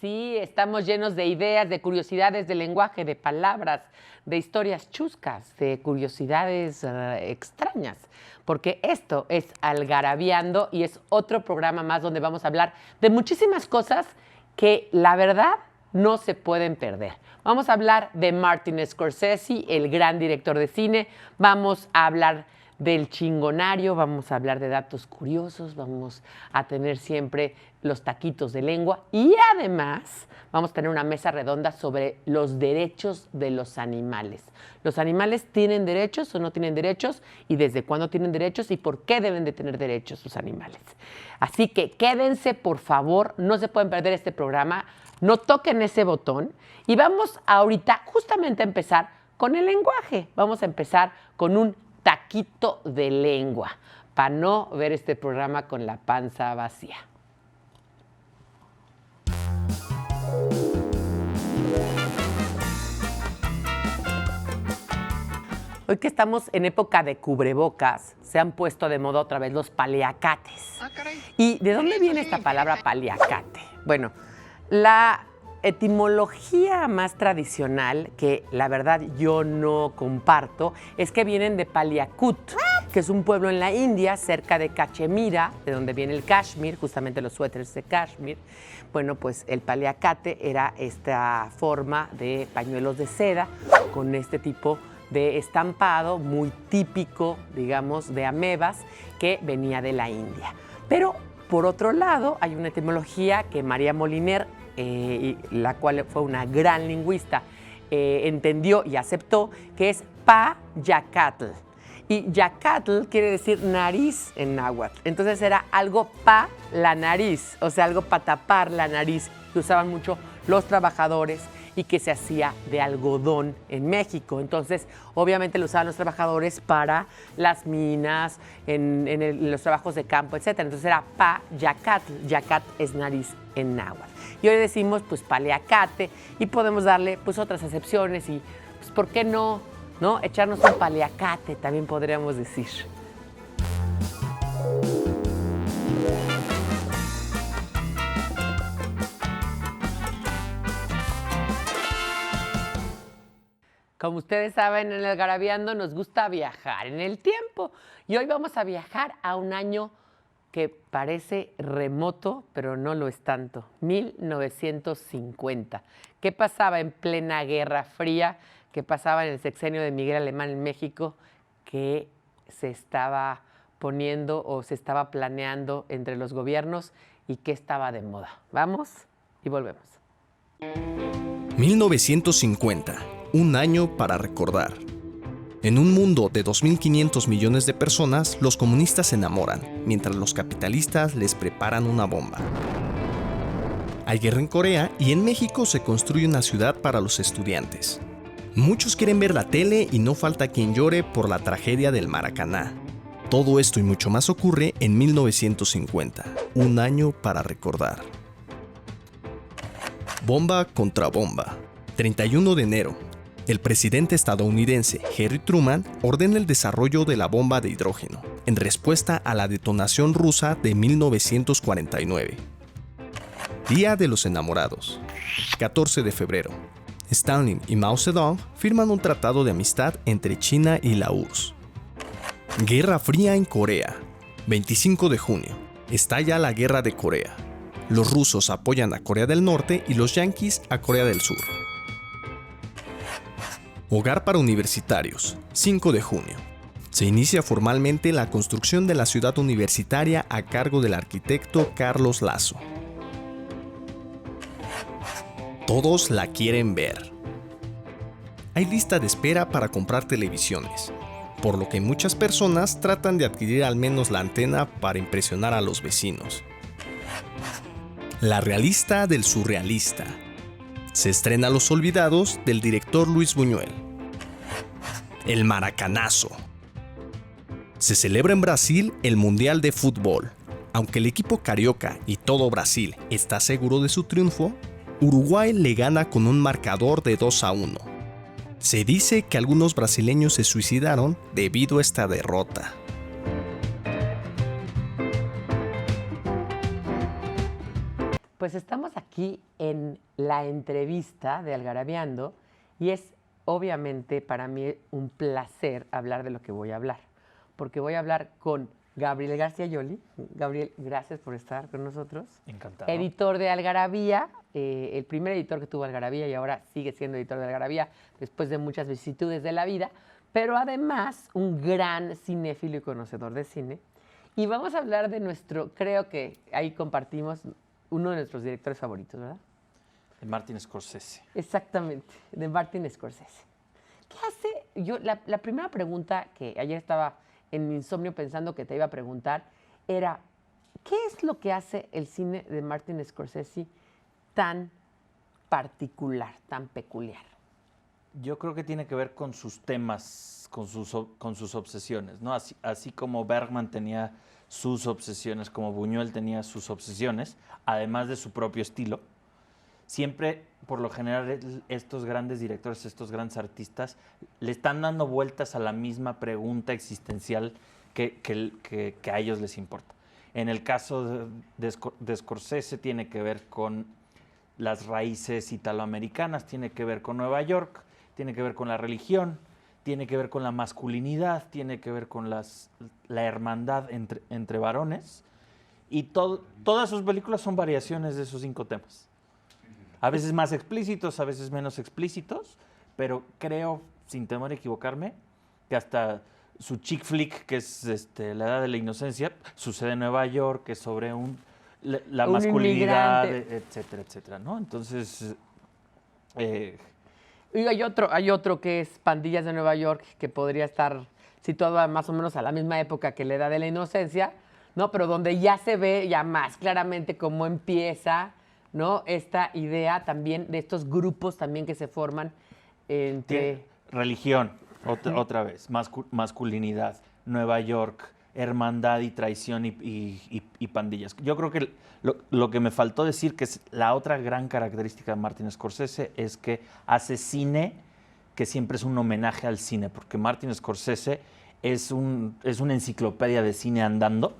sí, estamos llenos de ideas, de curiosidades, de lenguaje, de palabras, de historias chuscas, de curiosidades extrañas, porque esto es Algarabiando y es otro programa más donde vamos a hablar de muchísimas cosas que la verdad no se pueden perder. Vamos a hablar de Martin Scorsese, el gran director de cine, vamos a hablar del chingonario, vamos a hablar de datos curiosos, vamos a tener siempre los taquitos de lengua y además vamos a tener una mesa redonda sobre los derechos de los animales. ¿Los animales tienen derechos o no tienen derechos? ¿Y desde cuándo tienen derechos? ¿Y por qué deben de tener derechos los animales? Así que quédense, por favor, no se pueden perder este programa, no toquen ese botón y vamos ahorita justamente a empezar con el lenguaje. Vamos a empezar con un taquito de lengua, para no ver este programa con la panza vacía. Hoy que estamos en época de cubrebocas, se han puesto de moda otra vez los paliacates. ¿Y de dónde viene esta palabra paliacate? Bueno, la etimología más tradicional, que la verdad yo no comparto, es que vienen de Paliacut, que es un pueblo en la India, cerca de Cachemira, de donde viene el Kashmir, justamente los suéteres de Kashmir. Bueno, pues el paliacate era esta forma de pañuelos de seda con este tipo de estampado muy típico, digamos, de amebas, que venía de la India. Pero, por otro lado, hay una etimología que María Moliner, la cual fue una gran lingüista, entendió y aceptó, que es pa-yacatl. Y yacatl quiere decir nariz en náhuatl. Entonces era algo pa la nariz, o sea, algo para tapar la nariz, que usaban mucho los trabajadores y que se hacía de algodón en México. Entonces, obviamente lo usaban los trabajadores para las minas, en los trabajos de campo, etc. Entonces era pa-yacatl. Yacat es nariz en náhuatl. Y hoy decimos, pues, paliacate, y podemos darle, pues, otras acepciones y, pues, ¿por qué no echarnos un paliacate? También podríamos decir. Como ustedes saben, en Algarabiando nos gusta viajar en el tiempo. Y hoy vamos a viajar a un año que parece remoto, pero no lo es tanto. 1950. ¿Qué pasaba en plena Guerra Fría? ¿Qué pasaba en el sexenio de Miguel Alemán en México? ¿Qué se estaba poniendo o se estaba planeando entre los gobiernos? ¿Y qué estaba de moda? Vamos y volvemos. 1950. Un año para recordar. En un mundo de 2.500 millones de personas, los comunistas se enamoran, mientras los capitalistas les preparan una bomba. Hay guerra en Corea y en México se construye una ciudad para los estudiantes. Muchos quieren ver la tele y no falta quien llore por la tragedia del Maracaná. Todo esto y mucho más ocurre en 1950, un año para recordar. Bomba contra bomba. 31 de enero. El presidente estadounidense Harry Truman ordena el desarrollo de la bomba de hidrógeno, en respuesta a la detonación rusa de 1949. Día de los Enamorados. 14 de febrero. Stalin y Mao Zedong firman un tratado de amistad entre China y la URSS. Guerra Fría en Corea. 25 de junio. Estalla la Guerra de Corea. Los rusos apoyan a Corea del Norte y los yanquis a Corea del Sur. Hogar para universitarios, 5 de junio. Se inicia formalmente la construcción de la ciudad universitaria a cargo del arquitecto Carlos Lazo. Todos la quieren ver. Hay lista de espera para comprar televisiones, por lo que muchas personas tratan de adquirir al menos la antena para impresionar a los vecinos. La realista del surrealista. Se estrena Los Olvidados del director Luis Buñuel. El Maracanazo. Se celebra en Brasil el Mundial de Fútbol. Aunque el equipo carioca y todo Brasil está seguro de su triunfo, Uruguay le gana con un marcador de 2-1. Se dice que algunos brasileños se suicidaron debido a esta derrota. Pues estamos aquí aquí en la entrevista de Algarabiando y es obviamente para mí un placer hablar de lo que voy a hablar, porque voy a hablar con Gabriel García Yoli. Gabriel, gracias por estar con nosotros. Encantado. Editor de Algarabía, el primer editor que tuvo Algarabía y ahora sigue siendo editor de Algarabía después de muchas vicisitudes de la vida, pero además un gran cinéfilo y conocedor de cine. Y vamos a hablar de creo que ahí compartimos uno de nuestros directores favoritos, ¿verdad? De Martin Scorsese. Exactamente, de Martin Scorsese. ¿Qué hace? La primera pregunta que ayer estaba en mi insomnio pensando que te iba a preguntar era, ¿qué es lo que hace el cine de Martin Scorsese tan particular, tan peculiar? Yo creo que tiene que ver con sus temas, con sus obsesiones, ¿no? Así como Bergman tenía sus obsesiones, como Buñuel tenía sus obsesiones, además de su propio estilo. Siempre, por lo general, estos grandes directores, estos grandes artistas, le están dando vueltas a la misma pregunta existencial que a ellos les importa. En el caso de Scorsese tiene que ver con las raíces italoamericanas, tiene que ver con Nueva York, tiene que ver con la religión, tiene que ver con la masculinidad, tiene que ver con la hermandad entre varones. Y todas sus películas son variaciones de esos 5 temas. A veces más explícitos, a veces menos explícitos, pero creo, sin temor a equivocarme, que hasta su chick flick, que es La Edad de la Inocencia, sucede en Nueva York, que es sobre la un masculinidad, inmigrante, etcétera, etcétera, ¿no? Entonces, y hay otro que es Pandillas de Nueva York, que podría estar situado más o menos a la misma época que La Edad de la Inocencia, ¿no? Pero donde ya se ve ya más claramente cómo empieza, ¿no? Esta idea también de estos grupos también que se forman entre... Religión, otra vez, masculinidad, Nueva York, hermandad y traición y pandillas. Yo creo que lo que me faltó decir, que es la otra gran característica de Martin Scorsese, es que hace cine que siempre es un homenaje al cine, porque Martin Scorsese es una enciclopedia de cine andando.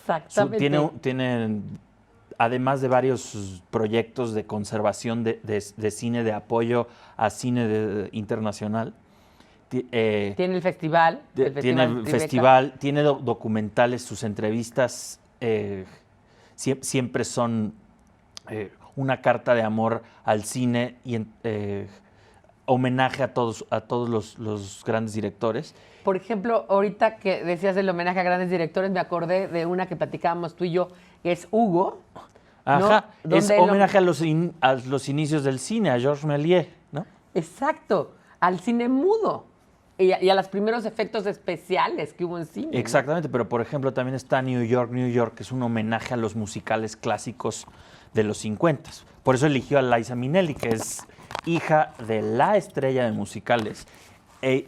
Exactamente. Tiene además de varios proyectos de conservación de cine, de apoyo a cine internacional. Tiene el festival. Tiene documentales, sus entrevistas siempre son una carta de amor al cine y homenaje a todos los grandes directores. Por ejemplo, ahorita que decías del homenaje a grandes directores, me acordé de una que platicábamos tú y yo, que es Hugo. Ajá, ¿no? es homenaje a los inicios del cine, a Georges Méliès, ¿no? Exacto, al cine mudo y a los primeros efectos especiales que hubo en cine. Exactamente, ¿no? pero por ejemplo también está New York, que es un homenaje a los musicales clásicos de los 50. Por eso eligió a Liza Minnelli, que es hija de la estrella de musicales,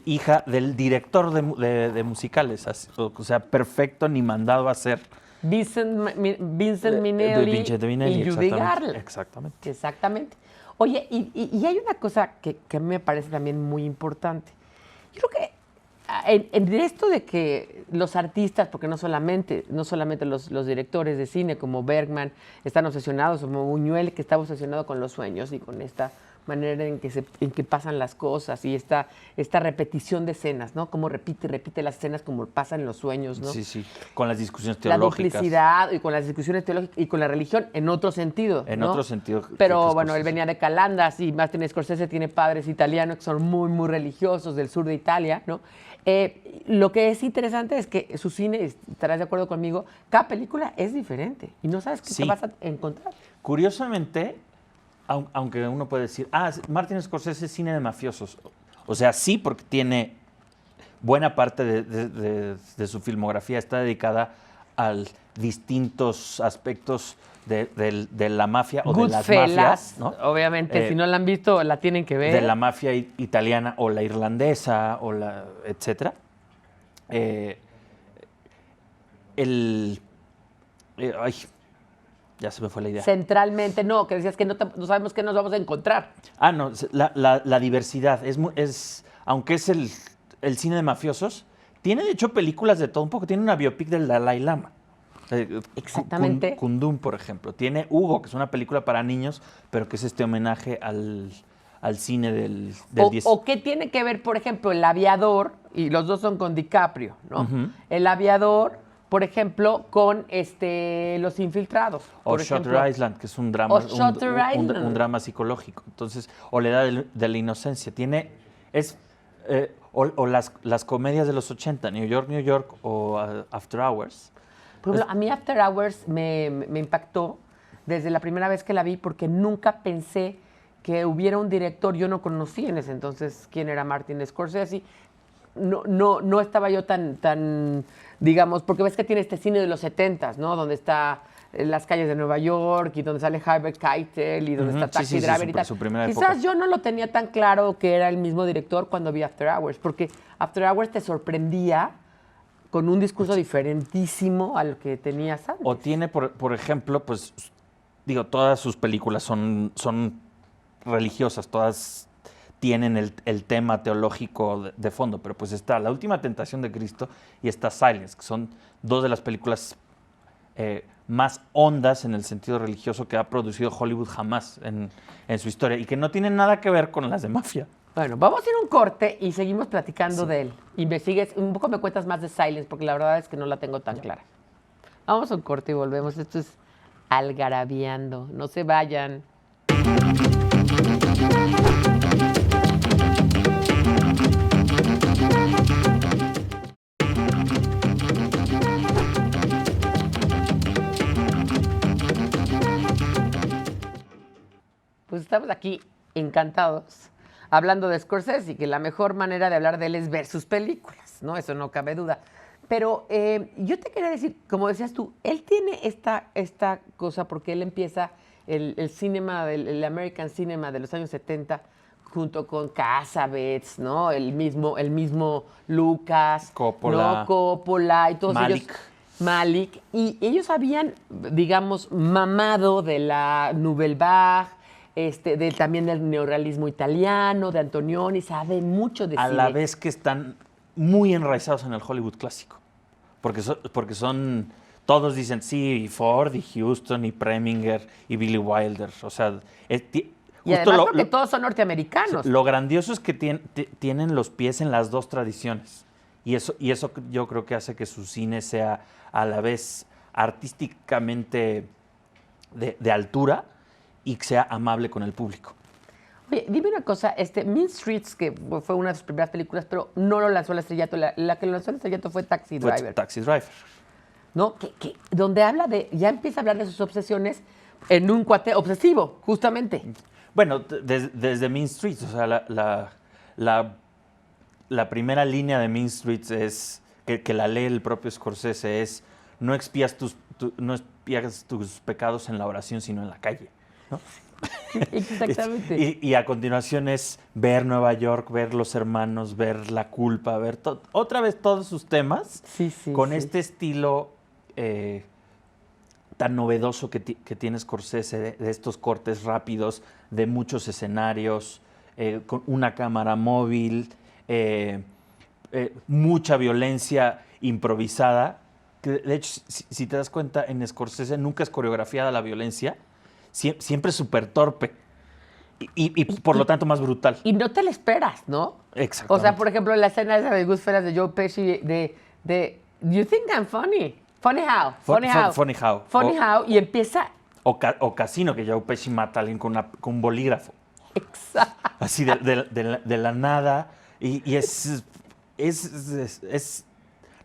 hija del director de musicales, o sea, perfecto ni mandado a hacer. Vincent Minnelli y Judy Garland. Exactamente. Exactamente. Oye, y hay una cosa que me parece también muy importante. Yo creo que en esto de que los artistas, porque no solamente los directores de cine como Bergman están obsesionados, como Buñuel, que está obsesionado con los sueños y con esta manera en que pasan las cosas y esta repetición de escenas, ¿no? Como repite las escenas como pasan en los sueños, ¿no? Sí, con las discusiones teológicas. La duplicidad y con las discusiones teológicas y con la religión en otro sentido, En ¿no? otro sentido. Pero bueno, él venía de Calandas y Martin Scorsese tiene padres italianos que son muy, muy religiosos del sur de Italia, ¿no? Lo que es interesante es que su cine, estarás de acuerdo conmigo, cada película es diferente y no sabes qué te vas a encontrar. Curiosamente, aunque uno puede decir, Martin Scorsese es cine de mafiosos. O sea, sí, porque tiene buena parte de su filmografía está dedicada a distintos aspectos de la mafia o de las mafias, ¿no? Obviamente, si no la han visto, la tienen que ver. De la mafia italiana o la irlandesa, etcétera. Ya se me fue la idea. Centralmente, no, que decías que no sabemos qué nos vamos a encontrar. No, la diversidad. Aunque es el cine de mafiosos, tiene de hecho películas de todo un poco. Tiene una biopic del Dalai Lama. Exactamente. Kundun, por ejemplo. Tiene Hugo, que es una película para niños, pero que es este homenaje al cine del 10. O qué tiene que ver, por ejemplo, El Aviador, y los dos son con DiCaprio, ¿no? El Aviador, por ejemplo, con Los Infiltrados. O Shutter Island, que es un drama, un drama psicológico. Entonces, o La Edad de la Inocencia. Las comedias de los 80, New York, New York, o After Hours. Por ejemplo, a mí After Hours me impactó desde la primera vez que la vi, porque nunca pensé que hubiera un director. Yo no conocía en ese entonces quién era Martin Scorsese. No estaba yo tan, digamos, porque ves que tiene este cine de los 70s, ¿no? Donde está Las calles de Nueva York y donde sale Harvey Keitel y donde está Taxi Driver y tal. Su primera Quizás época. yo no lo tenía tan claro que era el mismo director cuando vi After Hours, porque After Hours te sorprendía con un discurso diferentísimo al que tenías antes. O tiene, por ejemplo, pues, digo, todas sus películas son religiosas, todas tienen el tema teológico de fondo, pero pues está La Última Tentación de Cristo y está Silence, que son dos de las películas más hondas en el sentido religioso que ha producido Hollywood jamás en su historia y que no tienen nada que ver con las de mafia. Bueno, vamos a ir a un corte y seguimos platicando de él. Y me sigues, un poco me cuentas más de Silence, porque la verdad es que no la tengo tan clara. Vamos a un corte y volvemos. Esto es Algarabiando. No se vayan. Pues estamos aquí encantados hablando de Scorsese, y que la mejor manera de hablar de él es ver sus películas, ¿no? Eso no cabe duda. Pero yo te quería decir, como decías tú, él tiene esta cosa porque él empieza el cinema, el American Cinema de los años 70 junto con Cassavetes, ¿no? El mismo Lucas, Coppola, ¿no? Coppola y todos Malick. ellos. Malick. Y ellos habían, digamos, mamado de la Nouvelle Vague, también del neorrealismo italiano, de Antonioni, saben mucho de A cine. la vez que están muy enraizados en el Hollywood clásico. Porque son todos dicen, sí, y Ford, y Houston, y Preminger, y Billy Wilder. O sea, y además porque todos son norteamericanos. Lo grandioso es que tienen los pies en las dos tradiciones. Y eso yo creo que hace que su cine sea a la vez artísticamente de altura y que sea amable con el público. Oye, dime una cosa, Mean Streets, que fue una de sus primeras películas, pero no lo lanzó al estrellato. La que lo lanzó al estrellato fue Taxi Driver. Fue Taxi Driver. ¿No? Donde ya empieza a hablar de sus obsesiones en un cuate obsesivo, justamente. Bueno, desde Mean Streets, o sea, la primera línea de Mean Streets es, que la lee el propio Scorsese, es no expias tus pecados en la oración, sino en la calle, ¿no? Exactamente. Y a continuación es ver Nueva York, ver Los Hermanos, ver La Culpa, ver otra vez todos sus temas con este estilo tan novedoso que tiene Scorsese, de estos cortes rápidos, de muchos escenarios, con una cámara móvil, mucha violencia improvisada. Que de hecho, si te das cuenta, en Scorsese nunca es coreografiada la violencia, siempre es súper torpe y por lo tanto más brutal. Y no te la esperas, ¿no? Exacto. O sea, por ejemplo, la escena esa de Goodfellas de Joe Pesci de You think I'm funny? Funny how? Funny how? Funny how. Funny how, y empieza... O Casino, que Joe Pesci mata a alguien con un bolígrafo. Exacto. Así de la nada. Y es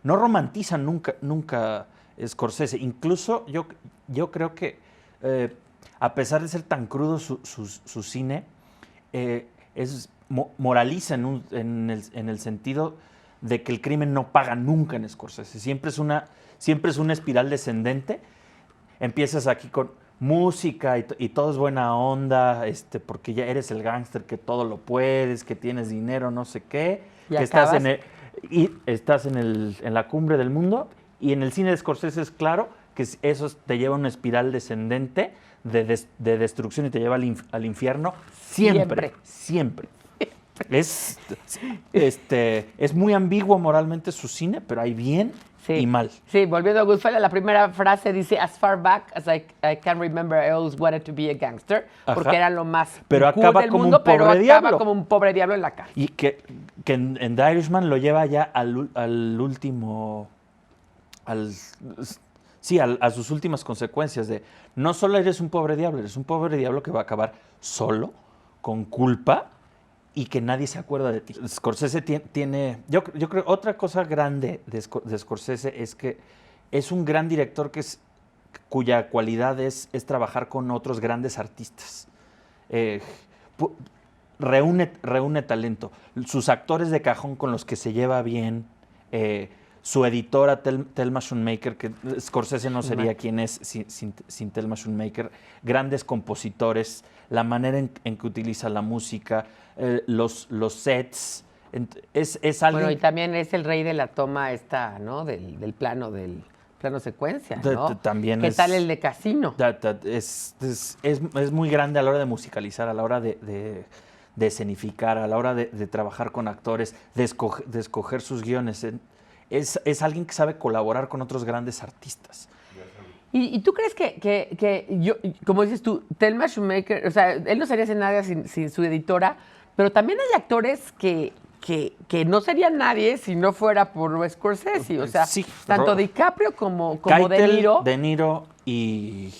no romantiza nunca Scorsese. Incluso yo creo que a pesar de ser tan crudo su cine, moraliza en el sentido de que el crimen no paga nunca en Scorsese. Siempre es una espiral descendente. Empiezas aquí con música y todo es buena onda, porque ya eres el gángster que todo lo puedes, que tienes dinero, no sé qué, y que estás en la cumbre del mundo. Y en el cine de Scorsese es claro que eso te lleva a una espiral descendente de destrucción y te lleva al infierno siempre. Es muy ambiguo moralmente su cine, pero hay bien y mal. Sí, volviendo a Goodfellas, la primera frase dice, as far back as I can remember, I always wanted to be a gangster, porque Ajá. era lo más Pero cool acaba del como mundo, un pobre pero acaba diablo. como un pobre diablo en la cárcel. Y que en The Irishman lo lleva ya al último, a sus últimas consecuencias de no solo eres un pobre diablo que va a acabar solo, con culpa y que nadie se acuerda de ti. Scorsese tiene yo creo, otra cosa grande de Scorsese es que es un gran director cuya cualidad es trabajar con otros grandes artistas. Reúne talento. Sus actores de cajón con los que se lleva bien, su editora Thelma Schoonmaker, que Scorsese no sería quien es sin Thelma Schoonmaker, grandes compositores, la manera en que utiliza la música, los sets. Es alguien... Bueno, y también es el rey de la toma ¿no? Del plano secuencia, ¿no? También ¿Qué tal el de Casino? Es muy grande a la hora de musicalizar, a la hora de escenificar, a la hora de trabajar con actores, de escoger sus guiones. Es alguien que sabe colaborar con otros grandes artistas. ¿Y tú crees que yo, como dices tú, Thelma Schoonmaker, o sea, él no sería nada sin su editora, pero también hay actores que no serían nadie si no fuera por Scorsese? O sea, sí, tanto DiCaprio como Keitel, De Niro. De Niro y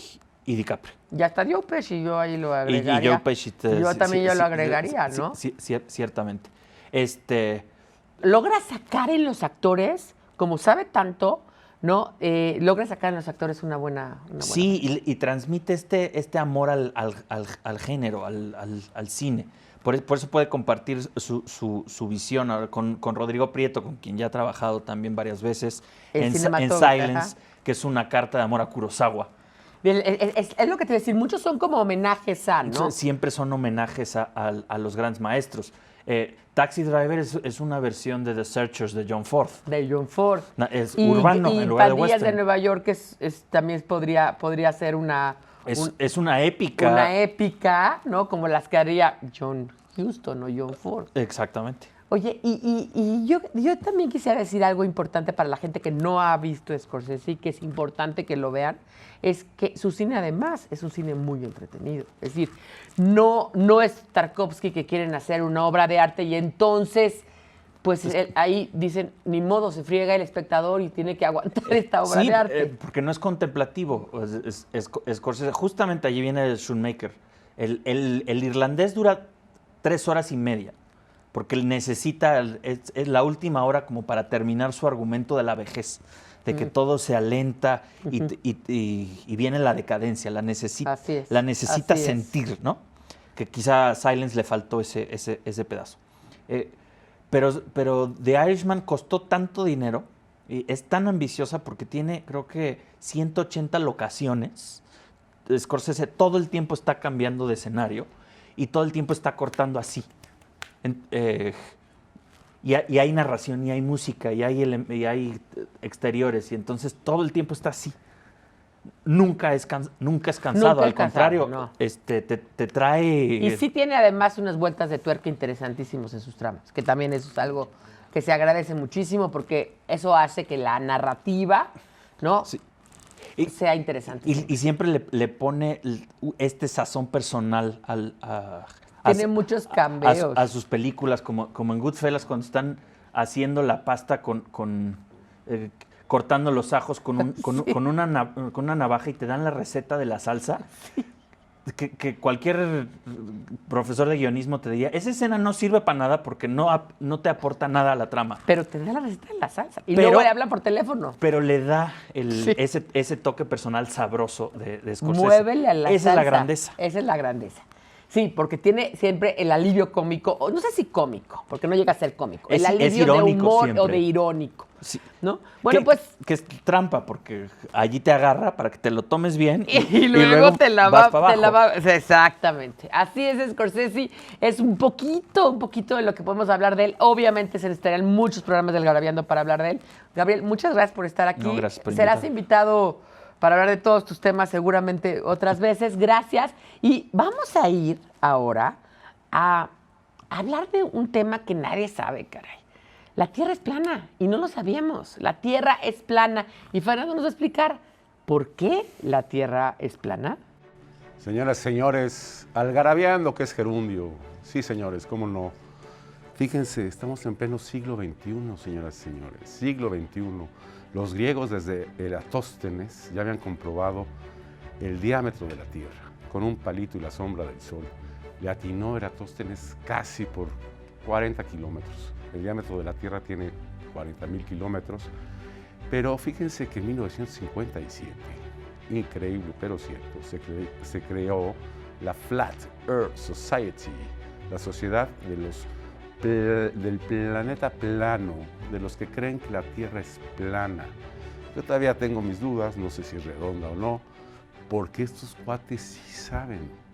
DiCaprio. Ya está Joe Pesci, yo ahí lo agregaría. Y Joe Pesci. Yo también lo agregaría, ¿no? Sí, ciertamente. Logra sacar en los actores, como sabe tanto, ¿no? Logra sacar en los actores una buena sí, y transmite este amor al género, al cine. Por eso puede compartir su visión con Rodrigo Prieto, con quien ya ha trabajado también varias veces, en Silence, que es una carta de amor a Kurosawa. Es lo que te voy a decir, muchos son como homenajes a, ¿no? Siempre son homenajes a los grandes maestros. Taxi Driver es una versión de The Searchers de John Ford. De John Ford. Es urbano en lugar de western. Y Pandillas de Nueva York también podría ser es una épica. Una épica, ¿no? Como las que haría John Huston o John Ford. Exactamente. Oye, y yo también quisiera decir algo importante para la gente que no ha visto Scorsese y que es importante que lo vean, es que su cine además es un cine muy entretenido. Es decir, no es Tarkovsky que quieren hacer una obra de arte y entonces, pues ahí dicen, ni modo, se friega el espectador y tiene que aguantar esta obra de arte. Porque no es contemplativo. Scorsese, justamente allí viene el Schoonmaker. El irlandés dura 3 horas y media. Porque él necesita, es la última hora como para terminar su argumento de la vejez, de que todo se alenta y viene la decadencia, la necesita sentir, ¿no? Que quizá a Silence le faltó ese pedazo. Pero The Irishman costó tanto dinero, y es tan ambiciosa porque tiene, creo que, 180 locaciones. Scorsese todo el tiempo está cambiando de escenario y todo el tiempo está cortando así. Y hay narración, y hay música, y hay exteriores, y entonces todo el tiempo está así. Nunca es cansado, al contrario, no. Te trae... Y sí tiene además unas vueltas de tuerca interesantísimos en sus tramas, que también eso es algo que se agradece muchísimo, porque eso hace que la narrativa, ¿no? Sí. Sea interesante. Y siempre le pone este sazón personal tiene muchos cambios. A sus películas, como en Goodfellas, cuando están haciendo la pasta cortando los ajos con una navaja y te dan la receta de la salsa. Sí. Que cualquier profesor de guionismo te diría, esa escena no sirve para nada porque no te aporta nada a la trama. Pero te da la receta de la salsa. Y luego le hablan por teléfono. Pero le da ese toque personal sabroso de Scorsese. Muévele a la salsa. Esa es la grandeza. Esa es la grandeza. Sí, porque tiene siempre el alivio cómico, o no sé si cómico, porque no llega a ser cómico, el alivio de humor siempre. O de irónico, sí. ¿No? Bueno, pues... Que es trampa, porque allí te agarra para que te lo tomes bien y luego te la va... Exactamente. Así es Scorsese, es un poquito de lo que podemos hablar de él. Obviamente se necesitarían muchos programas del Garabiando para hablar de él. Gabriel, muchas gracias por estar aquí. No, gracias por Serás invitado para hablar de todos tus temas seguramente otras veces. Gracias. Y vamos a ir ahora a hablar de un tema que nadie sabe, caray. La Tierra es plana y no lo sabíamos. La Tierra es plana. Y Fernando nos va a explicar por qué la Tierra es plana. Señoras, señores, algarabeando que es gerundio. Sí, señores, cómo no. Fíjense, estamos en pleno siglo XXI, señoras y señores. Siglo XXI. Los griegos desde Eratóstenes ya habían comprobado el diámetro de la Tierra con un palito y la sombra del Sol. Le atinó Eratóstenes casi por 40 kilómetros. El diámetro de la Tierra tiene 40.000 kilómetros. Pero fíjense que en 1957, increíble pero cierto, se creó la Flat Earth Society, la sociedad del planeta plano, de los que creen que la Tierra es plana. Yo todavía tengo mis dudas, no sé si es redonda o no, porque estos cuates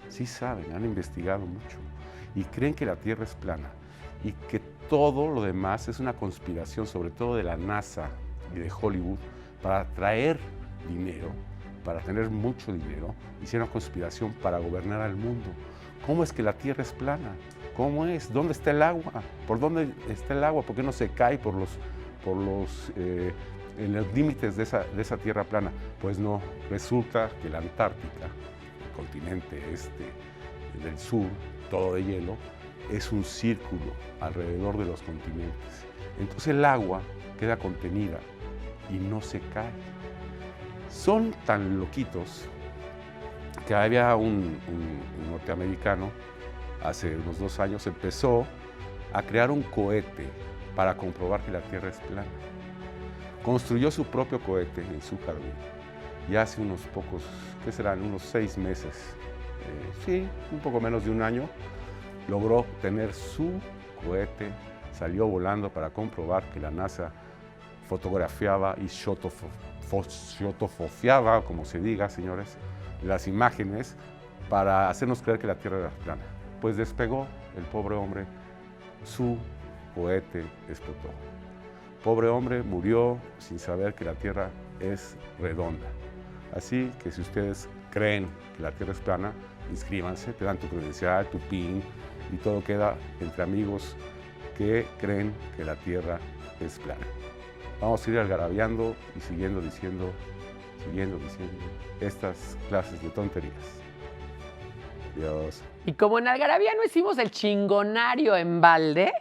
sí saben, han investigado mucho y creen que la Tierra es plana y que todo lo demás es una conspiración, sobre todo de la NASA y de Hollywood, para traer dinero, para tener mucho dinero, y una conspiración para gobernar al mundo. ¿Cómo es que la Tierra es plana? ¿Cómo es? ¿Dónde está el agua? ¿Por dónde está el agua? ¿Por qué no se cae en los límites de esa Tierra plana? Pues no, resulta que la Antártica, el continente del sur, todo de hielo, es un círculo alrededor de los continentes. Entonces el agua queda contenida y no se cae. Son tan loquitos que había un norteamericano, hace unos 2 años, empezó a crear un cohete para comprobar que la Tierra es plana. Construyó su propio cohete en su jardín y hace unos pocos, ¿qué serán? Unos 6 meses, un poco menos de un año, logró tener su cohete, salió volando para comprobar que la NASA fotografiaba y fotografiaba, como se diga, señores, las imágenes para hacernos creer que la Tierra era plana. Pues despegó el pobre hombre, su cohete explotó. Pobre hombre murió sin saber que la Tierra es redonda. Así que si ustedes creen que la Tierra es plana, inscríbanse, te dan tu credencial, tu PIN y todo queda entre amigos que creen que la Tierra es plana. Vamos a ir algarabeando y siguiendo diciendo estas clases de tonterías. Dios. Y como en Algarabía no hicimos el chingonario en balde,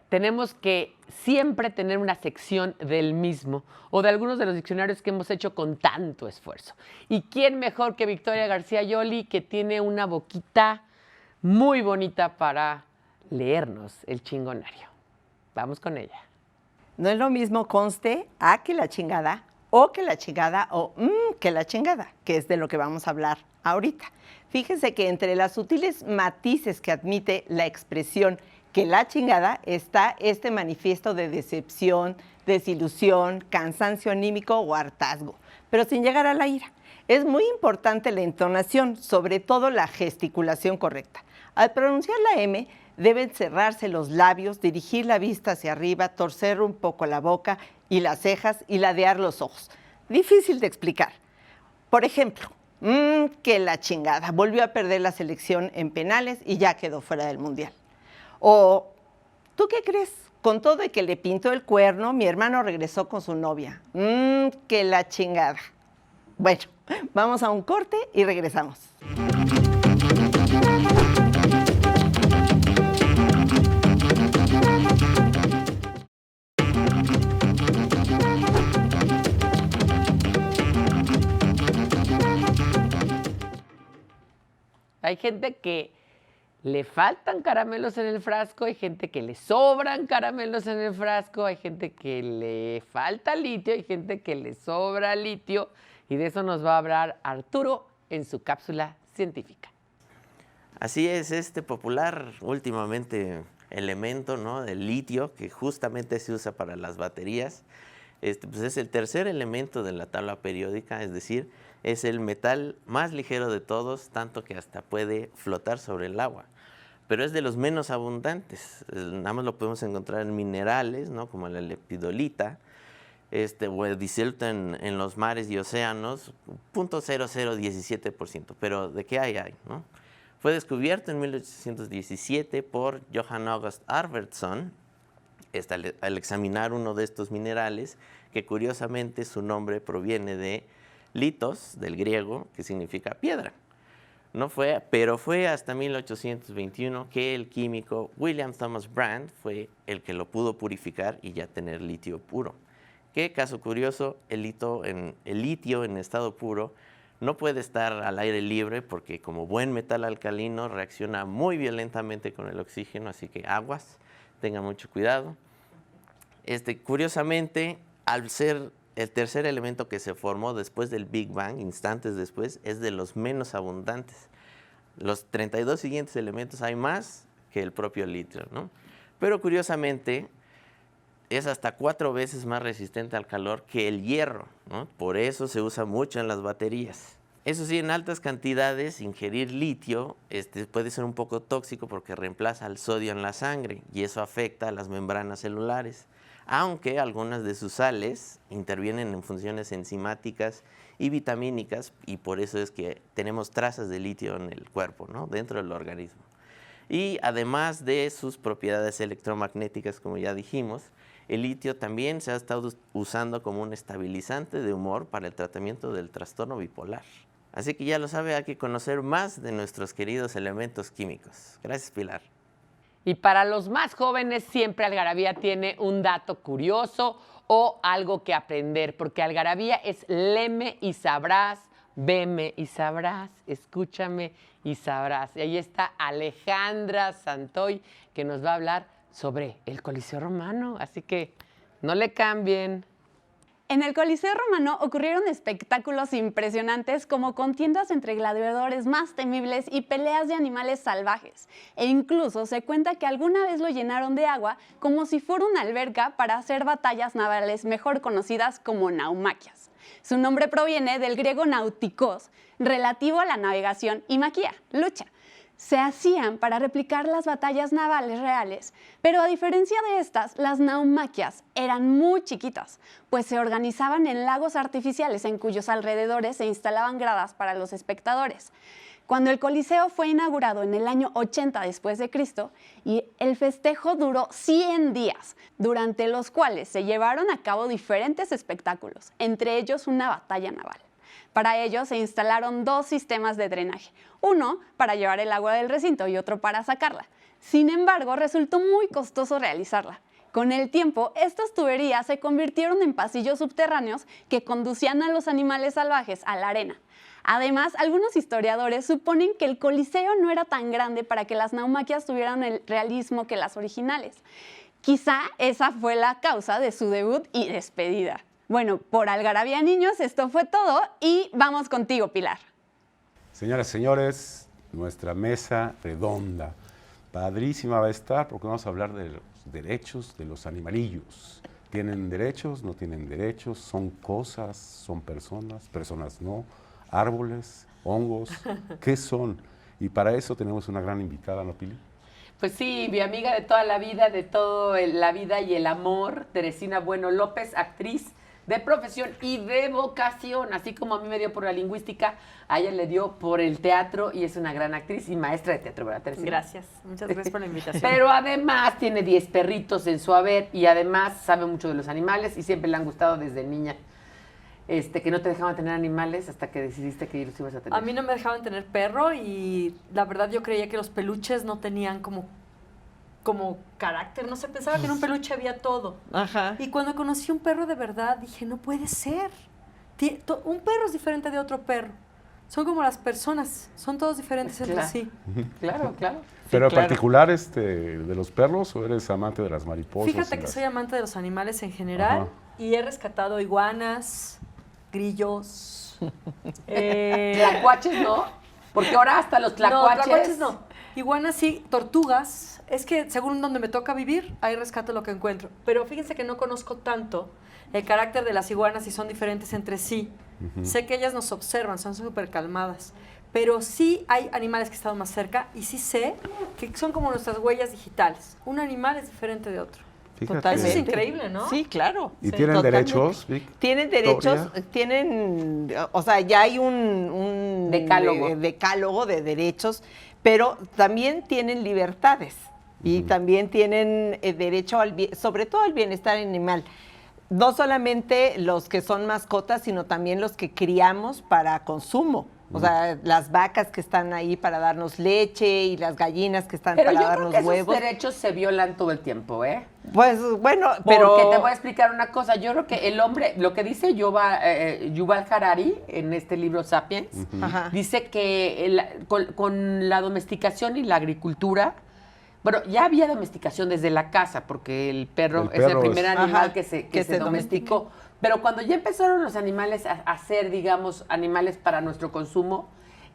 tenemos que siempre tener una sección del mismo o de algunos de los diccionarios que hemos hecho con tanto esfuerzo. ¿Y quién mejor que Victoria García Yoli, que tiene una boquita muy bonita para leernos el chingonario? Vamos con ella. No es lo mismo conste a que la chingada o que la chingada o que la chingada, que es de lo que vamos a hablar ahorita. Fíjense que entre las sutiles matices que admite la expresión que la chingada está este manifiesto de decepción, desilusión, cansancio anímico o hartazgo, pero sin llegar a la ira. Es muy importante la entonación, sobre todo la gesticulación correcta. Al pronunciar la M, deben cerrarse los labios, dirigir la vista hacia arriba, torcer un poco la boca y las cejas y ladear los ojos. Difícil de explicar. Por ejemplo, que la chingada, volvió a perder la selección en penales y ya quedó fuera del Mundial. O, ¿tú qué crees? Con todo y que le pintó el cuerno, mi hermano regresó con su novia. Que la chingada. Bueno, vamos a un corte y regresamos. Hay gente que le faltan caramelos en el frasco, hay gente que le sobran caramelos en el frasco, hay gente que le falta litio, hay gente que le sobra litio, y de eso nos va a hablar Arturo en su cápsula científica. Así es, este popular últimamente elemento, ¿no?, del litio, que justamente se usa para las baterías, pues es el tercer elemento de la tabla periódica, es decir, es el metal más ligero de todos, tanto que hasta puede flotar sobre el agua. Pero es de los menos abundantes, nada más lo podemos encontrar en minerales, ¿no?, como la lepidolita, o disuelto en los mares y océanos, 0.0017%, pero ¿de qué hay, ¿no? Fue descubierto en 1817 por Johann August Arfvedson al examinar uno de estos minerales, que curiosamente su nombre proviene de litos, del griego, que significa piedra. Pero fue hasta 1821 que el químico William Thomas Brand fue el que lo pudo purificar y ya tener litio puro. Que, caso curioso, el litio en estado puro no puede estar al aire libre porque como buen metal alcalino reacciona muy violentamente con el oxígeno, así que aguas, tengan mucho cuidado. Curiosamente, al ser el tercer elemento que se formó después del Big Bang, instantes después, es de los menos abundantes. Los 32 siguientes elementos hay más que el propio litio, ¿no? Pero curiosamente, es hasta 4 veces más resistente al calor que el hierro, ¿no? Por eso se usa mucho en las baterías. Eso sí, en altas cantidades, ingerir litio puede ser un poco tóxico porque reemplaza al sodio en la sangre y eso afecta a las membranas celulares, aunque algunas de sus sales intervienen en funciones enzimáticas y vitamínicas y por eso es que tenemos trazas de litio en el cuerpo, ¿no? Dentro del organismo. Y además de sus propiedades electromagnéticas, como ya dijimos, el litio también se ha estado usando como un estabilizante de humor para el tratamiento del trastorno bipolar. Así que ya lo sabe, hay que conocer más de nuestros queridos elementos químicos. Gracias, Pilar. Y para los más jóvenes, siempre Algarabía tiene un dato curioso o algo que aprender, porque Algarabía es leme y sabrás, veme y sabrás, escúchame y sabrás. Y ahí está Alejandra Santoy, que nos va a hablar sobre el Coliseo Romano, así que no le cambien. En el Coliseo Romano ocurrieron espectáculos impresionantes como contiendas entre gladiadores más temibles y peleas de animales salvajes. E incluso se cuenta que alguna vez lo llenaron de agua como si fuera una alberca para hacer batallas navales mejor conocidas como naumaquias. Su nombre proviene del griego nautikos, relativo a la navegación, y maquia, lucha. Se hacían para replicar las batallas navales reales, pero a diferencia de estas, las naumaquias eran muy chiquitas, pues se organizaban en lagos artificiales en cuyos alrededores se instalaban gradas para los espectadores. Cuando el Coliseo fue inaugurado en el año 80 después de Cristo, y el festejo duró 100 días, durante los cuales se llevaron a cabo diferentes espectáculos, entre ellos una batalla naval. Para ello se instalaron 2 sistemas de drenaje, uno para llevar el agua del recinto y otro para sacarla. Sin embargo, resultó muy costoso realizarla. Con el tiempo, estas tuberías se convirtieron en pasillos subterráneos que conducían a los animales salvajes a la arena. Además, algunos historiadores suponen que el Coliseo no era tan grande para que las naumaquias tuvieran el realismo que las originales. Quizá esa fue la causa de su debut y despedida. Bueno, por Algarabía Niños, esto fue todo y vamos contigo, Pilar. Señoras y señores, nuestra mesa redonda, padrísima va a estar porque vamos a hablar de los derechos de los animalillos. ¿Tienen derechos? ¿No tienen derechos? ¿Son cosas? ¿Son personas? ¿Personas no? ¿Árboles? ¿Hongos? ¿Qué son? Y para eso tenemos una gran invitada, ¿no, Pili? Pues sí, mi amiga de toda la vida, de toda la vida y el amor, Teresina Bueno López, actriz de profesión y de vocación, así como a mí me dio por la lingüística, a ella le dio por el teatro y es una gran actriz y maestra de teatro, ¿verdad, Teresina? Gracias, muchas gracias por la invitación. Pero además tiene 10 perritos en su haber y además sabe mucho de los animales y siempre le han gustado desde niña. Que no te dejaban tener animales hasta que decidiste que los ibas a tener. A mí no me dejaban tener perro y la verdad yo creía que los peluches no tenían como carácter, no sé, pensaba que en un peluche había todo. Ajá. Y cuando conocí un perro de verdad, dije, no puede ser. Un perro es diferente de otro perro. Son como las personas, son todos diferentes entre sí. Claro, claro. Pero en claro. particular de los perros, ¿o eres amante de las mariposas? Fíjate que soy amante de los animales en general. Ajá. Y he rescatado iguanas, grillos. Tlacuaches, ¿no? Porque ahora hasta los tlacuaches. No, tlacuaches no. Iguanas sí, tortugas. Es que según donde me toca vivir, ahí rescato lo que encuentro. Pero fíjense que no conozco tanto el carácter de las iguanas y son diferentes entre sí. Sé que ellas nos observan, son súper calmadas. Pero sí hay animales que están más cerca y sí sé que son como nuestras huellas digitales. Un animal es diferente de otro. Fíjate. Eso es increíble, ¿no? Sí, claro. ¿Y tienen totalmente. derechos, Vic? Tienen derechos, Victoria. o sea, ya hay un decálogo decálogo de derechos, pero también tienen libertades. y también tienen derecho sobre todo al bienestar animal. No solamente los que son mascotas, sino también los que criamos para consumo. O sea, las vacas que están ahí para darnos leche y las gallinas que están para darnos huevos. Esos derechos se violan todo el tiempo, ¿eh? Pues bueno, pero... Porque te voy a explicar una cosa. Yo creo que el hombre, lo que dice Yuval Harari en este libro Sapiens, dice que con la domesticación y la agricultura, bueno, ya había domesticación desde la casa, porque el perro es el primer animal que se domesticó. Pero cuando ya empezaron los animales a ser, digamos, animales para nuestro consumo,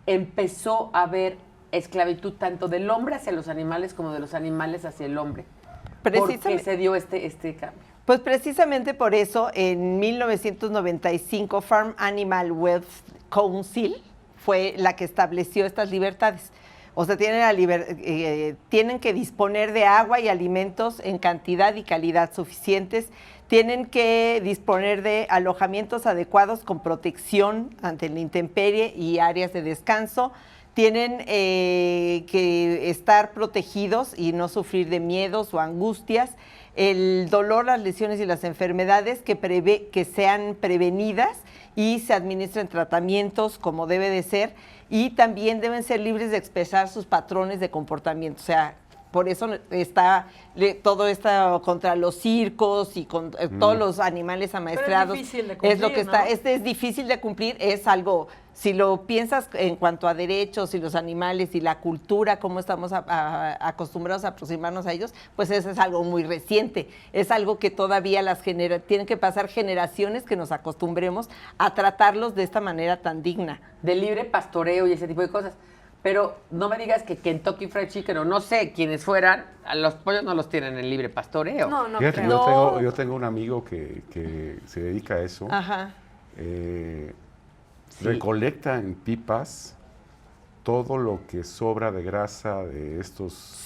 empezó a haber esclavitud tanto del hombre hacia los animales como de los animales hacia el hombre. ¿Por qué se dio este cambio? Pues precisamente por eso, en 1995, Farm Animal Welfare Council fue la que estableció estas libertades. O sea, tienen que disponer de agua y alimentos en cantidad y calidad suficientes, tienen que disponer de alojamientos adecuados con protección ante la intemperie y áreas de descanso, tienen que estar protegidos y no sufrir de miedos o angustias, el dolor, las lesiones y las enfermedades que sean prevenidas y se administren tratamientos como debe de ser, y también deben ser libres de expresar sus patrones de comportamiento. O sea, por eso está todo esto contra los circos y con todos los animales amaestrados. Pero es difícil de cumplir, es lo que está, es difícil de cumplir, es algo, si lo piensas en cuanto a derechos y los animales y la cultura, cómo estamos acostumbrados a aproximarnos a ellos, pues eso es algo muy reciente. Es algo que todavía tienen que pasar generaciones que nos acostumbremos a tratarlos de esta manera tan digna. De libre pastoreo y ese tipo de cosas. Pero no me digas que Kentucky Fried Chicken o no sé quiénes fueran, a los pollos no los tienen en libre pastoreo. No Fíjate, creo. yo tengo un amigo que se dedica a eso. Ajá. Recolecta en pipas todo lo que sobra de grasa de estos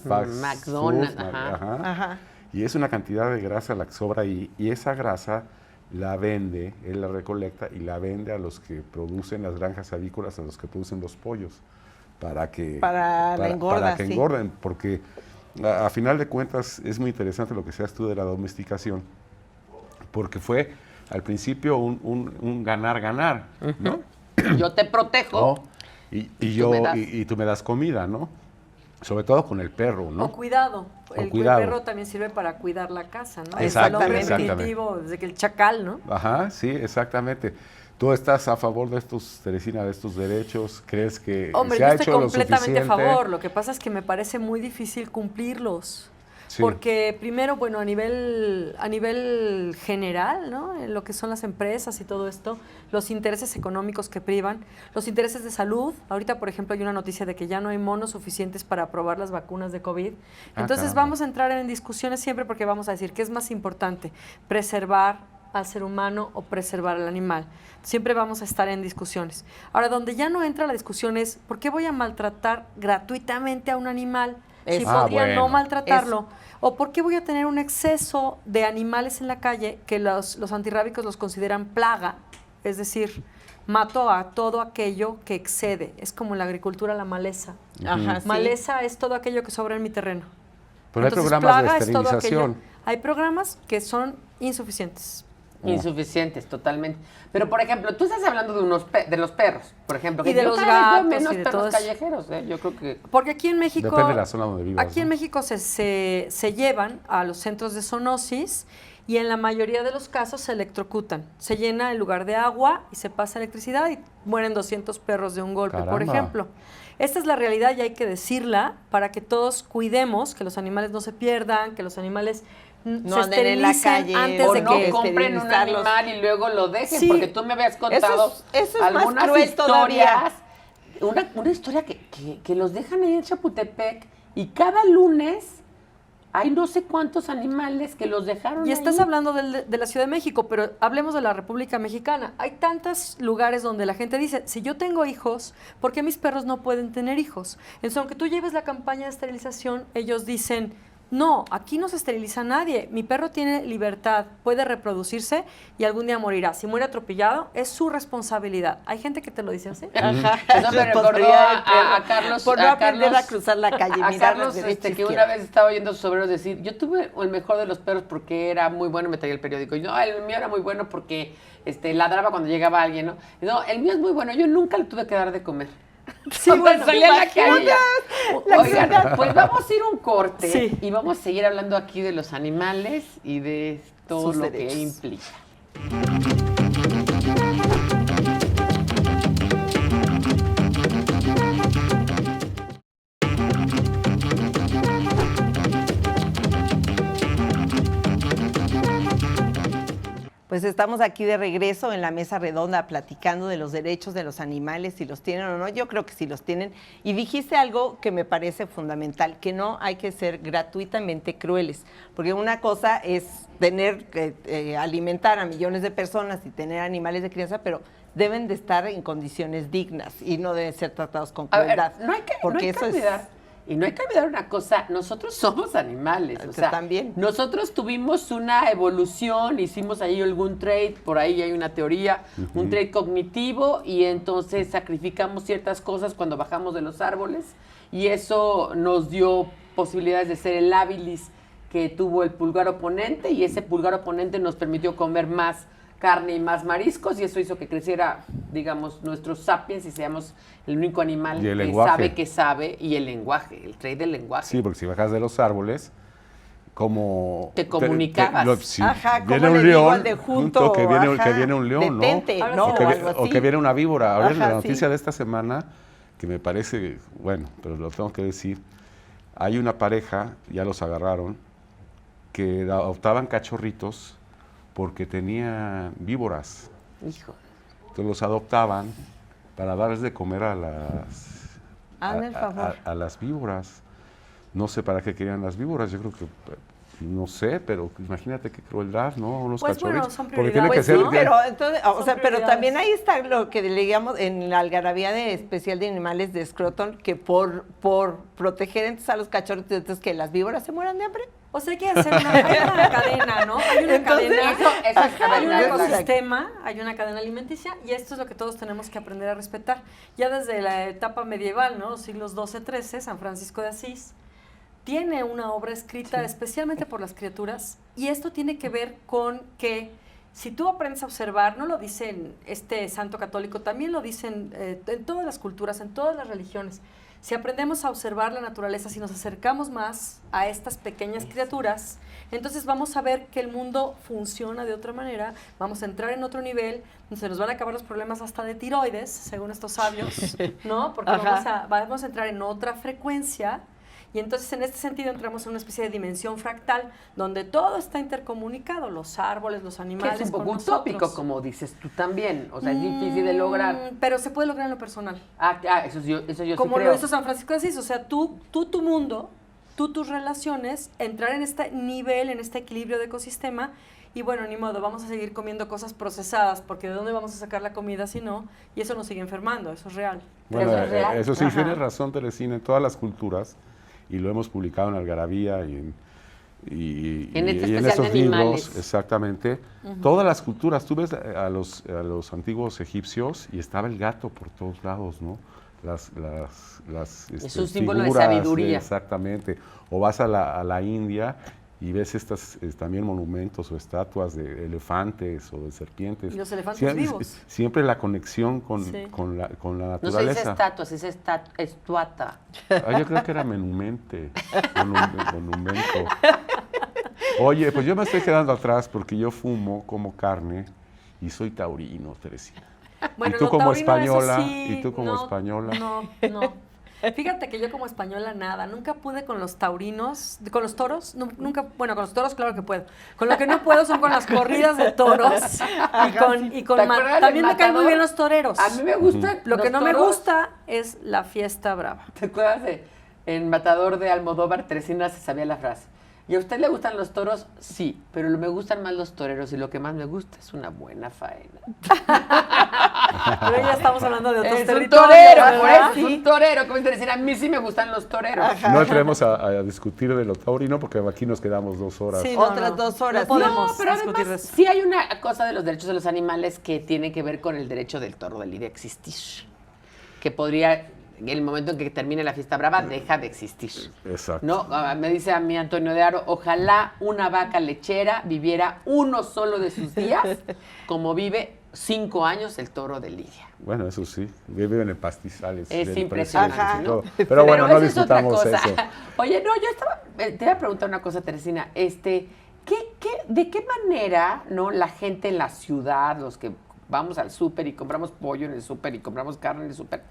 fast McDonald's. food, Ajá. Y es una cantidad de grasa la que sobra ahí, y esa grasa la vende, él la recolecta y la vende a los que producen las granjas avícolas, a los que producen los pollos, para que engorden, porque a final de cuentas es muy interesante lo que seas tú de la domesticación, porque fue al principio un ganar-ganar, ¿no? Yo te protejo. ¿No? Y tú me das comida, ¿no? Sobre todo con el perro, ¿no? O cuidado. El perro también sirve para cuidar la casa, ¿no? Exactamente. Es algo repetitivo, desde que el chacal, ¿no? Ajá, sí, exactamente. ¿Tú estás a favor de estos, Teresina, de estos derechos? ¿Crees que se ha hecho lo suficiente? Hombre, yo estoy completamente a favor. Lo que pasa es que me parece muy difícil cumplirlos. Sí. Porque primero, bueno, a nivel general, ¿no? En lo que son las empresas y todo esto, los intereses económicos que privan, los intereses de salud. Ahorita, por ejemplo, hay una noticia de que ya no hay monos suficientes para aprobar las vacunas de COVID. Entonces vamos a entrar en discusiones siempre porque vamos a decir qué es más importante, preservar al ser humano o preservar al animal. Siempre vamos a estar en discusiones. Ahora, donde ya no entra la discusión es, ¿por qué voy a maltratar gratuitamente a un animal? Si podría no maltratarlo. ¿O por qué voy a tener un exceso de animales en la calle que los antirrábicos los consideran plaga? Es decir, mato a todo aquello que excede. Es como en la agricultura la maleza. Ajá, maleza es todo aquello que sobra en mi terreno. Pero entonces, hay programas plaga de esterilización. Hay programas que son insuficientes. Insuficientes, totalmente. Pero, por ejemplo, tú estás hablando de los perros, por ejemplo. Y que de los cada gatos vez veo menos y de perros todo eso. callejeros, yo creo que... Porque aquí en México... Depende de la zona donde vivas. Aquí en México se llevan a los centros de zoonosis y en la mayoría de los casos se electrocutan. Se llena el lugar de agua y se pasa electricidad y mueren 200 perros de un golpe, por ejemplo. Esta es la realidad y hay que decirla para que todos cuidemos que los animales no se pierdan, que los animales... no anden en la calle antes de no que compren un animal y luego lo dejen, Sí. porque tú me habías contado eso es algunas más cruel historias, una historia que los dejan ahí en Chapultepec y cada lunes hay no sé cuántos animales que los dejaron Y estás ahí. hablando de la Ciudad de México, pero hablemos de la República Mexicana. Hay tantos lugares donde la gente dice, si yo tengo hijos, ¿por qué mis perros no pueden tener hijos? Entonces, aunque tú lleves la campaña de esterilización, ellos dicen, No, aquí no se esteriliza a nadie. Mi perro tiene libertad, puede reproducirse y algún día morirá. Si muere atropellado, es su responsabilidad. Hay gente que te lo dice así. Ajá. Eso me recordó a Carlos. Por no aprender a cruzar la calle. A mirar Carlos, derecha, que izquierda. una vez estaba oyendo a sus obreros decir, yo tuve el mejor de los perros porque era muy bueno, me traía el periódico. Y yo, el mío era muy bueno porque ladraba cuando llegaba alguien, ¿no? Y no, el mío es muy bueno, yo nunca le tuve que dar de comer. Sí, bueno, salía a la calle. la Oigan, crueldad. pues vamos a ir a un corte Sí. y vamos a seguir hablando aquí de los animales y de todo Sus lo derechos. que implica. Pues estamos aquí de regreso en la mesa redonda platicando de los derechos de los animales, si los tienen o no. Yo creo que sí los tienen. Y dijiste algo que me parece fundamental, que no hay que ser gratuitamente crueles. Porque una cosa es tener que alimentar a millones de personas y tener animales de crianza, pero deben de estar en condiciones dignas y no deben ser tratados con A ver, crueldad. no hay que porque olvidar, y no hay que olvidar una cosa, nosotros somos animales, o sea, también. Nosotros tuvimos una evolución, hicimos ahí algún trade, por ahí hay una teoría, un trade cognitivo, y entonces sacrificamos ciertas cosas cuando bajamos de los árboles, y eso nos dio posibilidades de ser el habilis que tuvo el pulgar oponente, y ese pulgar oponente nos permitió comer más carne y más mariscos, y eso hizo que creciera, digamos, nuestros sapiens y seamos el único animal Y el que lenguaje. sabe, y el lenguaje, el trade del lenguaje. Sí, porque si bajas de los árboles, como... Te comunicabas. Sí, Ajá, ¿cómo viene le un digo león, al de junto? que viene Ajá, un león, detente, ¿no? ¿no? O que, O algo o así. que viene una víbora. Ahora Ajá, la noticia sí. de esta semana, que me parece, bueno, pero lo tengo que decir, hay una pareja, ya los agarraron, que adoptaban cachorritos porque tenía víboras. Hijo. Entonces los adoptaban para darles de comer a las Hazme el favor. a las víboras. No sé para qué querían las víboras, yo creo que no sé, pero imagínate qué crueldad, ¿no? Unos Pues bueno, cachorritos. son Porque tiene que prioridades, ser ¿no? Pero entonces, o Son sea, pero prioridades. también ahí está lo que leíamos en la algarabía de especial de animales de Scroton, que por proteger entonces a los cachorritos, entonces que las víboras se mueran de hambre. O sea, hay que hacer una cadena, ¿no? Hay una Entonces, cadena, eso es hay un verdad. ecosistema, hay una cadena alimenticia y esto es lo que todos tenemos que aprender a respetar. Ya desde la etapa medieval, ¿no? Los siglos XII-XIII, San Francisco de Asís tiene una obra escrita especialmente por las criaturas y esto tiene que ver con que si tú aprendes a observar, no lo dicen este santo católico, también lo dicen en todas las culturas, en todas las religiones. Si aprendemos a observar la naturaleza, si nos acercamos más a estas pequeñas criaturas, entonces vamos a ver que el mundo funciona de otra manera, vamos a entrar en otro nivel, se nos van a acabar los problemas hasta de tiroides, según estos sabios, ¿no? Porque vamos a entrar en otra frecuencia. Y entonces en este sentido entramos en una especie de dimensión fractal donde todo está intercomunicado, los árboles, los Que animales. es un poco con utópico, nosotros. como dices tú también. O sea, es difícil de lograr. Pero se puede lograr en lo personal. Eso yo Como sí creo. lo hizo San Francisco de Asís, o sea, tu mundo, tus relaciones, entrar en este nivel, en este equilibrio de ecosistema. Y bueno, ni modo, vamos a seguir comiendo cosas procesadas, porque ¿de dónde vamos a sacar la comida si no? Y eso nos sigue enfermando, eso es real. Bueno, Eso es real. eso sí, Ajá. tienes razón, Teresina, en todas las culturas, y lo hemos publicado en Algarabía y En este y especial esos de animales. libros, exactamente. Todas las culturas, tú ves a los antiguos egipcios y estaba el gato por todos lados, ¿no? Las Es un símbolo de figuras, sabiduría. exactamente. O vas a la India y ves estas también monumentos o estatuas de elefantes o de serpientes. Y los elefantes vivos. Siempre la conexión con, Sí. con la No se dice naturaleza. estatua, se dice estuata. Yo creo que era monumento. Oye, pues yo me estoy quedando atrás porque yo fumo, como carne y soy taurino, Teresina. Bueno, y tú lo como taurino, eso española, sí, y tú como no, española. No. Fíjate que yo como española nada, nunca pude con los taurinos, con los toros, nunca, bueno, con los toros claro que puedo. Con lo que no puedo son con las corridas de toros y con ¿Te acuerdas también del me caen muy Matador? bien los toreros. A mí me gustan Lo que los no me toros. gusta es la fiesta brava. ¿Te acuerdas en Matador de Almodóvar, Teresina se sabía la frase? ¿Y a usted le gustan los toros? Sí, pero me gustan más los toreros y lo que más me gusta es una buena faena. Pero ya estamos hablando de otros Es un territorios, torero, ¿verdad? por eso, es un torero. Como decir, a mí sí me gustan los toreros. No entremos a discutir de lo taurino porque aquí nos quedamos 2 horas. Sí, Otras 2 horas. No podemos No, pero discutir de además eso. sí hay una cosa de los derechos de los animales que tiene que ver con el derecho del toro de lidia a existir. Que podría, en el momento en que termine la fiesta brava, deja de existir. Exacto. ¿No? Me dice a mí Antonio de Aro, ojalá una vaca lechera viviera uno solo de sus días, como vive 5 años el toro de lidia. Bueno, eso sí, viven en pastizales. Es del impresionante, presidente y ¿no? todo. Pero bueno, no eso es otra discutamos cosa. eso. Oye, no, yo estaba, te iba a preguntar una cosa, Teresina, de qué manera, ¿no? La gente en la ciudad, los que vamos al súper y compramos pollo en el súper y compramos carne en el súper,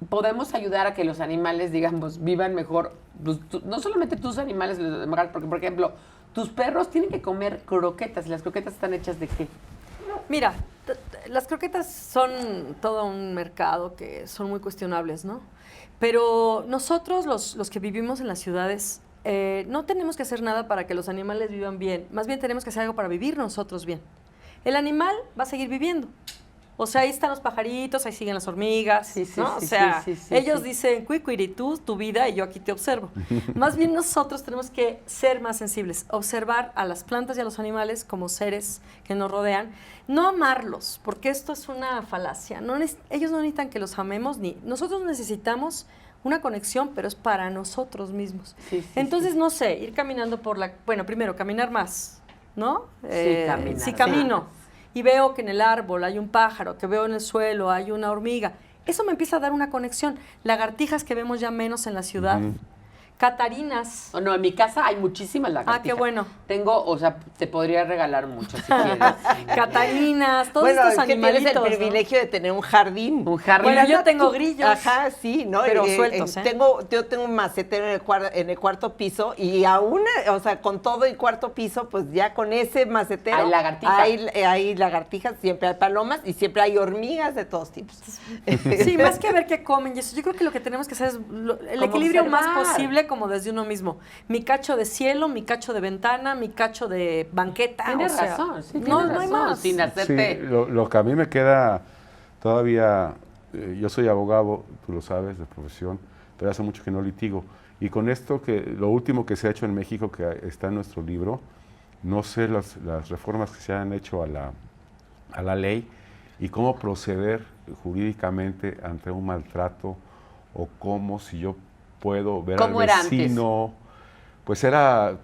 podemos ayudar a que los animales, digamos, vivan mejor, pues, no solamente tus animales, porque, por ejemplo, tus perros tienen que comer croquetas, y las croquetas están hechas ¿de qué? Mira, las croquetas son todo un mercado que son muy cuestionables, ¿no? Pero nosotros, los que vivimos en las ciudades, no tenemos que hacer nada para que los animales vivan bien. Más bien tenemos que hacer algo para vivir nosotros bien. El animal va a seguir viviendo. O sea, ahí están los pajaritos, ahí siguen las hormigas, Sí, sí, ¿no? sí, O sea, sí, sí, ellos sí. dicen, cuicuiri, tú, tu vida, y yo aquí te observo. Más bien nosotros tenemos que ser más sensibles, observar a las plantas y a los animales como seres que nos rodean, no amarlos, porque esto es una falacia. Ellos no necesitan que los amemos, ni nosotros necesitamos una conexión, pero es para nosotros mismos. Sí, sí, Entonces, no sé, ir caminando bueno, primero, caminar más, ¿no? Sí, caminar Si más. camino y veo que en el árbol hay un pájaro, que veo en el suelo hay una hormiga, eso me empieza a dar una conexión. Lagartijas que vemos ya menos en la ciudad. Catarinas. No, en mi casa hay muchísimas lagartijas. Ah, qué bueno. Tengo, o sea, te podría regalar mucho si quieres. Catarinas, todos Bueno, estos es que tienes animalitos. el privilegio de tener un jardín. Un jardín. Bueno, yo tengo grillos. Ajá, sí, ¿no? Pero sueltos, ¿eh? Yo tengo un macetero en el cuarto piso y aún, o sea, con todo el cuarto piso, pues ya con ese macetero. Hay lagartijas. Hay lagartijas, siempre hay palomas y siempre hay hormigas de todos tipos. Sí, más que ver qué comen y eso, yo creo que lo que tenemos que hacer es el Como equilibrio más observar. posible como desde uno mismo. Mi cacho de cielo, mi cacho de ventana, mi cacho de banqueta. Tienes o sea, razón, sí, no, tienes no hay razón, más. sin hacerte... Sí, lo que a mí me queda todavía, yo soy abogado, tú lo sabes, de profesión, pero hace mucho que no litigo. Y con esto, lo último que se ha hecho en México, que está en nuestro libro, no sé las reformas que se han hecho a la ley y cómo proceder jurídicamente ante un maltrato o cómo si yo puedo ver al ¿Cómo era antes? vecino. Pues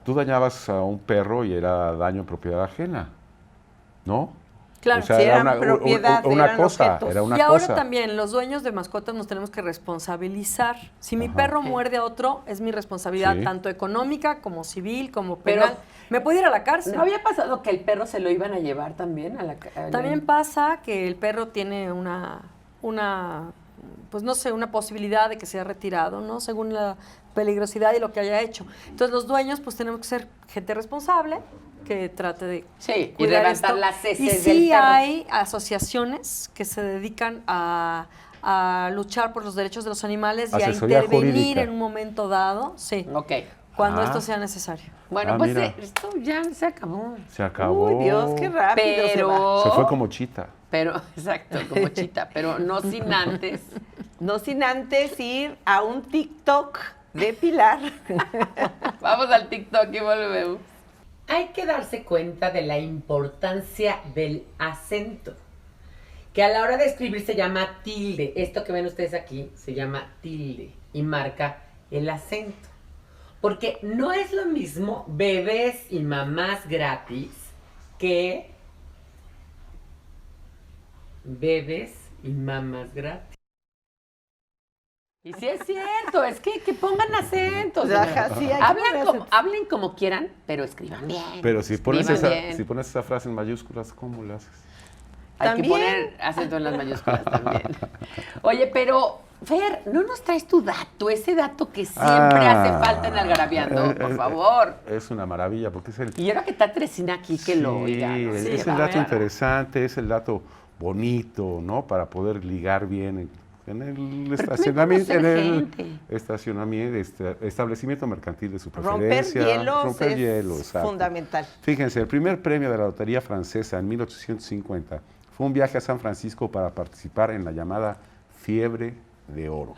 tú dañabas a un perro y era daño en propiedad ajena, ¿no? Claro, si eran propiedad, una eran cosa, objetos. era una y ahora cosa. también, los dueños de mascotas nos tenemos que responsabilizar. Si mi perro muerde a otro, es mi responsabilidad, Sí. tanto económica como civil, como Pero- penal. Me puede ir a la cárcel. ¿No había pasado que el perro se lo iban a llevar también a la También pasa que el perro tiene pues no sé, una posibilidad de que sea retirado, ¿no? Según la peligrosidad y lo que haya hecho. Entonces los dueños pues tenemos que ser gente responsable que trate de Sí, y cuidar levantar esto. las heces Y del sí perro. hay asociaciones que se dedican a luchar por los derechos de los animales y a Asesoría intervenir jurídica. en un momento dado, sí, Ok. cuando Ah. esto sea necesario. Bueno, Ah, pues mira. esto ya se acabó. Se acabó. Uy, Dios, qué rápido se va. Pero... Se fue como chita. Pero, exacto, como chita, pero no sin antes. No sin antes ir a un TikTok de Pilar. Vamos al TikTok y volvemos. Hay que darse cuenta de la importancia del acento, que a la hora de escribir se llama tilde. Esto que ven ustedes aquí se llama tilde y marca el acento. Porque no es lo mismo bebés y mamás gratis que bebés y mamás gratis. Y sí es cierto, es que pongan acentos. Ajá, sí, hay que poner Hablen como quieran, pero escriban bien. Pero si pones, escriban bien. si pones esa frase en mayúsculas, ¿cómo lo haces? Hay ¿También? que poner acento en las mayúsculas también. Oye, pero, Fer, ¿no nos traes tu dato? Ese dato que siempre hace falta en Algarabiando, por favor. Es una maravilla, porque es el... Y ahora que está Teresina aquí, que lo oiga. ¿no? es Sí, el dato a ver. interesante, es el dato bonito, ¿no? Para poder ligar bien En el Pero estacionamiento, puede en conocer el gente. estacionamiento, establecimiento mercantil de su Romper preferencia. hielos Romper es hielo, exacto. fundamental. Fíjense, el primer premio de la Lotería Francesa en 1850 fue un viaje a San Francisco para participar en la llamada Fiebre de Oro.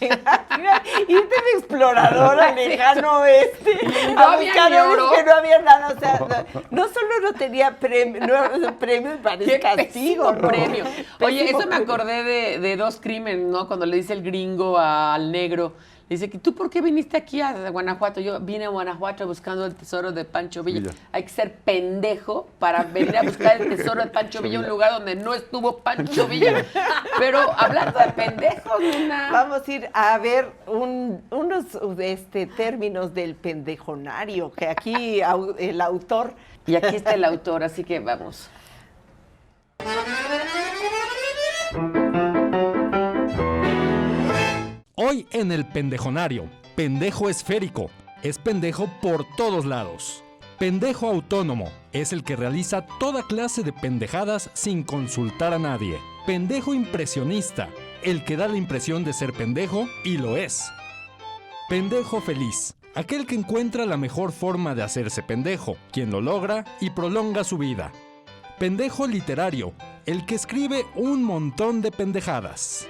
Mira, irte de explorador al lejano oeste. No a había buscar ni oro. que no había nada. O sea, no solo no tenía premios, parece castigo. Pésimo premio. Oye, Pésimo eso me premio. acordé de Dos Crímenes, ¿no? Cuando le dice el gringo al negro, le dice, ¿tú por qué viniste aquí a Guanajuato? Yo vine a Guanajuato buscando el tesoro de Pancho Villa. Villa. Hay que ser pendejo para venir a buscar el tesoro de Pancho Villa, un lugar donde no estuvo Pancho Villa. Pero hablando de pendejos, nena. Vamos a ir a ver unos términos del pendejonario, que aquí el autor... Y aquí está el autor, así que vamos. Hoy en el pendejonario, pendejo esférico, es pendejo por todos lados. Pendejo autónomo, es el que realiza toda clase de pendejadas sin consultar a nadie. Pendejo impresionista, el que da la impresión de ser pendejo y lo es. Pendejo feliz, aquel que encuentra la mejor forma de hacerse pendejo, quien lo logra y prolonga su vida. Pendejo literario, el que escribe un montón de pendejadas.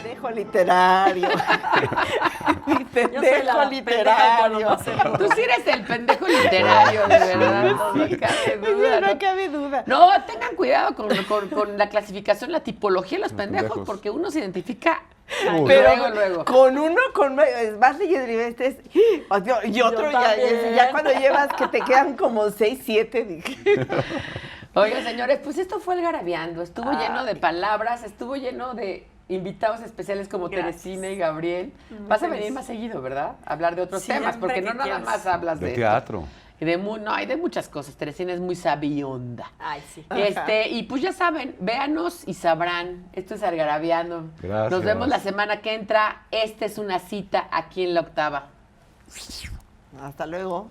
Pendejo literario. Mi pendejo literario. Tú sí eres el pendejo literario, de verdad. No cabe duda. No cabe duda. No, tengan cuidado con la clasificación, la tipología de los pendejos, pendejos. porque uno se identifica Pero luego. con uno, vas leyendo y este es, y otro ya cuando llevas que te quedan como 6, 7, dije. Oigan, señores, pues esto fue el Garabeando. Estuvo lleno de palabras, estuvo lleno de invitados especiales como Gracias. Teresina y Gabriel. Vas a venir más seguido, ¿verdad? A hablar de otros Siempre temas, porque no que nada quieras. más hablas de De esto. teatro. Y hay de muchas cosas. Teresina es muy sabionda. Ay, sí. Y pues ya saben, véanos y sabrán. Esto es Algarabeando. Gracias. Nos vemos la semana que entra. Esta es una cita aquí en La Octava. Hasta luego.